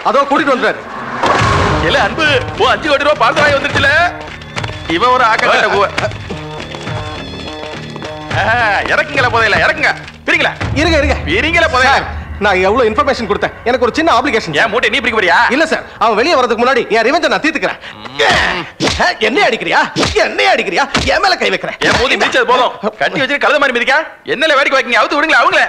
அதோ கூட்டிட்டு வந்துறாரு. இல்ல அன்பு, 5 கோடி ரூபாய் பார்சல் வாங்கி வந்துருச்சுல. இவன் ஒரு ஆக்க கட்ட பூ. இறக்குங்களா போதையில, இறக்குங்க. பிரிங்களா? இருங்க. பிரிங்களா போதையில. நான் எவ்வளவு இன்ஃபர்மேஷன் கொடுத்தேன். எனக்கு ஒரு சின்ன ஆப்ளிகேஷன். ஏன் மூட்டை நீ பிரிக்க போறியா? இல்ல சார், அவன் வெளியே வரதுக்கு முன்னாடி என் ரிவெஞ்ச நான் தீர்த்துக்கிறேன். என்ன அடிக்கிறியா? என் மேல கை வைக்கிறேன். என் மூதி மிதிச்சது போதும். கட்டி வச்சு கழுத மாதிரி மிதிக்க. என்னல வேடிக்கை வைக்கீங்க? அவுத்து விடுங்களா அவங்கள.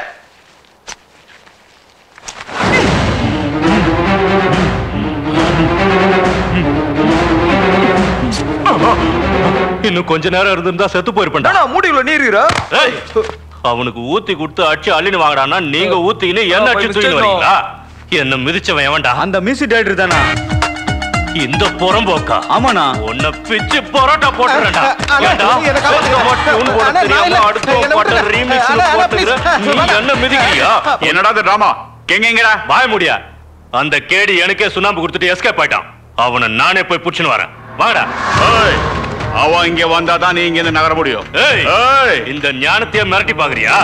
இன்னும் கொஞ்ச நேரம் இருந்திருந்தா செத்து போயிருப்பேன்டா. மூடிக்குள்ள நீர் இருக்கா? அவனுக்கு ஊத்தி கொடுத்து அடிச்சு அள்ளின்னு வாங்கடான்னா நீங்க ஊத்தின்னு என்ன அடிச்சு தூக்கின்னு வரீங்களா? என்ன மிதிச்சவன் எவன்டா? அந்த மியூசிக் டைரக்டர் தானா? இந்த புறம்போக்கா? ஆமாண்ணா. உன்னை பிச்சு பரோட்டா போட்டுறேன்டா. என்ன மிதிக்கிறியா? என்னடா டிராமா? எங்கடா வாய முடியா? அந்த கேடி எனக்கே சுண்ணாம்பு கொடுத்துட்டு எஸ்கேப் ஆயிட்டான். அவனை நானே போய் புடிச்சுன்னு வரேன். வாடா. அவன் இங்க வந்தாதான் நீ இங்க நகர முடியும். இந்த ஞானத்தையே மிரட்டி பாக்குறியா?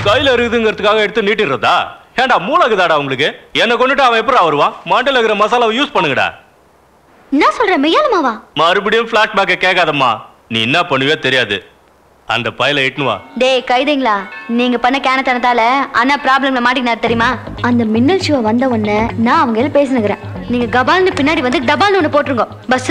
கையில இருக்குதுங்கிறதுக்காக எடுத்து நீட்டிடுறதா? ஏண்டா மூலகுதாடா உங்களுக்கு? என்ன கொண்டுட்டு அவன் எப்படி வருவான்? மாண்டல இருக்கிற மசாலாவை யூஸ் பண்ணுங்கடா. என்ன சொல்ற மெய்யாலுமாவா? மறுபடியும் பிளாட் பேக்க கேட்காதம்மா. நீ என்ன பண்ணுவே தெரியாது. அந்த பையில இட்டுன்னு வா. டேய் கைதிங்களா, நீங்க பண்ண கேனத்தனத்தால அண்ணா ப்ராப்ளம்ல மாட்டிக்கினார் தெரியுமா? அந்த மின்னல் ஷோ வந்த உடனே நான் அவங்க பேசினுக்கிறேன். நீங்க கபால்னு பின்னாடி வந்து டபால்னு ஒண்ணு போட்டுருங்க. பஸ்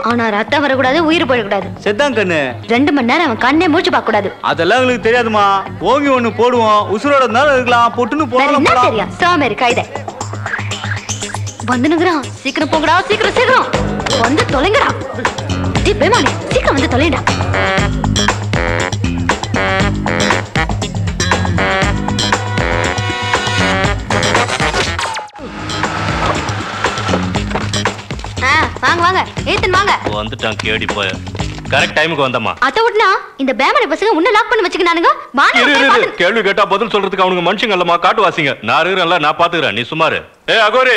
ஆனா ரத்தம் வரக்கூடாது, உயிர் போயிடக்கூடாது. செத்தான் கண்ணு. 2 மணி நேரம் அவன் கண்ணே மூச்சு பார்க்க கூடாது. அதெல்லாம் உங்களுக்கு தெரியாதுமா. ஓங்கி ஒண்ணு போடுவோம், உசுரோட இருந்தாலும் இருக்கலாம், பொட்டுன்னு போடலாம். என்ன தெரியும் சாமேரி கைதை வந்துனுங்கிறான். சீக்கிரம் போங்கடா, சீக்கிரம் வந்து தொலைங்கடா. டேய் பேமானே, சீக்கிரம் வந்து தொலைடா. வாங்க ஏத்தன் வாங்க. வந்துட்டான் கேடி போய். கரெக்ட் டைமுக்கு வந்தம்மா. அத விட்டுனா இந்த பேமனை பசங்க உன்ன லாக் பண்ணி வச்சுக்கினானுங்க. வாங்க. கேள்வி கேட்டா பதில் சொல்றதுக்கு அவனுங்க மனுஷங்க இல்லம்மா, காட்டுவாசிங்க. நான் இருக்கறேன்ல, நான் பாத்துக்கறேன், நீ சுமாரு. அகோரி,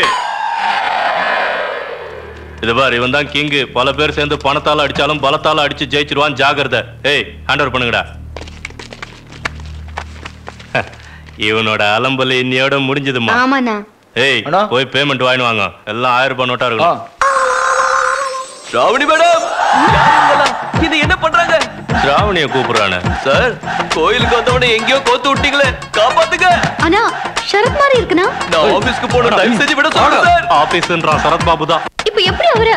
இது பாரு, இவன் தான் கிங். பல பேர் சேர்ந்து பணத்தால அடிச்சாலும் பலத்தால அடிச்சு ஜெயிச்சிருவான், ஜாகிரதை. ஹேண்ட் ஓவர் பண்ணுங்கடா. இவனோட அலம்பல் இன்னையோட முடிஞ்சதுமா. ஆமாண்ணா. போய் பேமெண்ட் வாங்கிட்டு வாங்க. எல்லாம் 1000 ரூபாய் நோட்டா இருக்கும். ஸ்ராவணி மேடம், இது என்ன பண்றாங்க? ஸ்ராவணிய கூப்பிடுறானே சார். கோயிலுக்கு வந்தவனே எங்கேயோ கோத்து விட்டீங்களே, காப்பாத்துங்க. அண்ணா சரத் மாதிரி இருக்குனா? நான் ஆபீஸ்க்கு போறேன், தயவு செஞ்சு விட சொல்லுங்க சார். ஆபீஸ்ன்றா சரத் பாபு தான். இப்போ எப்படி அவரு?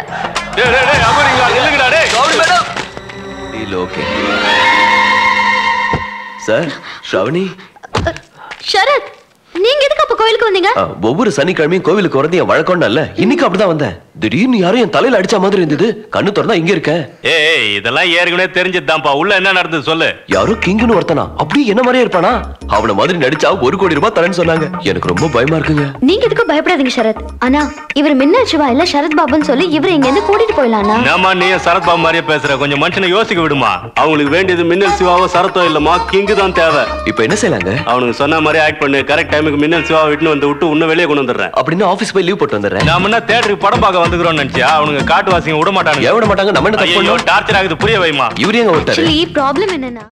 டேய் அகோரிங்களா, நில்லுங்கடா. டேய் Shravani madam. Deal okay sir. Shravani. Sharath, நீங்க எதுக்கு அப்ப கோயிலுக்கு வந்தீங்க? ஒவ்வொரு சனிக்கிழமையும் கோவிலுக்கு வரது என் வழக்கம் இல்ல. இன்னைக்கு அப்படிதான் வந்தேன். திடீர்னு யாரும் என் தலையில அடிச்ச மாதிரி இருந்தது. கண்ணு திறந்தா இங்க இருக்கேன். இதெல்லாம் ஏற்கனவே தெரிஞ்சதுதான்ப்பா. உள்ள என்ன நடந்தது சொல்லு. யாரோ கிங்னு ஒருத்தனா அப்படி என்ன மாதிரியே இருப்பானா? அவன மாதிரி நடிச்சா 1 கோடி ரூபாய் தரேன்னு சொன்னாங்க. எனக்கு ரொம்ப பயமா இருக்குங்க. நீங்க எதுக்கு பயப்படாதீங்க சரத். அண்ணா இவர் மின்னல் சிவா இல்ல சரத் பாபுன்னு சொல்லி இவரை இங்க இருந்து கூட்டிட்டு போயிடலாம்னா? நாம நீ சரத் பாபு மாதிரியே பேசுற. கொஞ்சம் மனுஷனை யோசிக்க விடுமா. அவங்களுக்கு வேண்டியது மின்னல் சிவாவோ சரத்தோ இல்லமா, கிங் தான் தேவை. இப்ப என்ன செய்யலாங்க? அவனுக்கு சொன்ன மாதிரி ஆக்ட் பண்ணு. கரெக்ட் டைமுக்கு மின்னல் சிவா விட்டு வந்து விட்டு உன்ன வெளியே கொண்டு வந்துடுறேன். அப்படின்னு ஆபீஸ் போய் லீவ் போட்டு வந்துடுறேன். நாம என்ன தியேட்டருக்கு படம் பார்க்க வந்துக்கிறோம்னு நினைச்சியா? அவனுங்க காட்டுவாசிங்க விட மாட்டானுங்க. விட மாட்டாங்க. நம்ம என்ன தப்பு பண்ணோம்? டார்ச்சர் ஆகுது, புரிய வைமா. இவரே ஒருத்தர். ப்ராப்ளம் என்னன்னா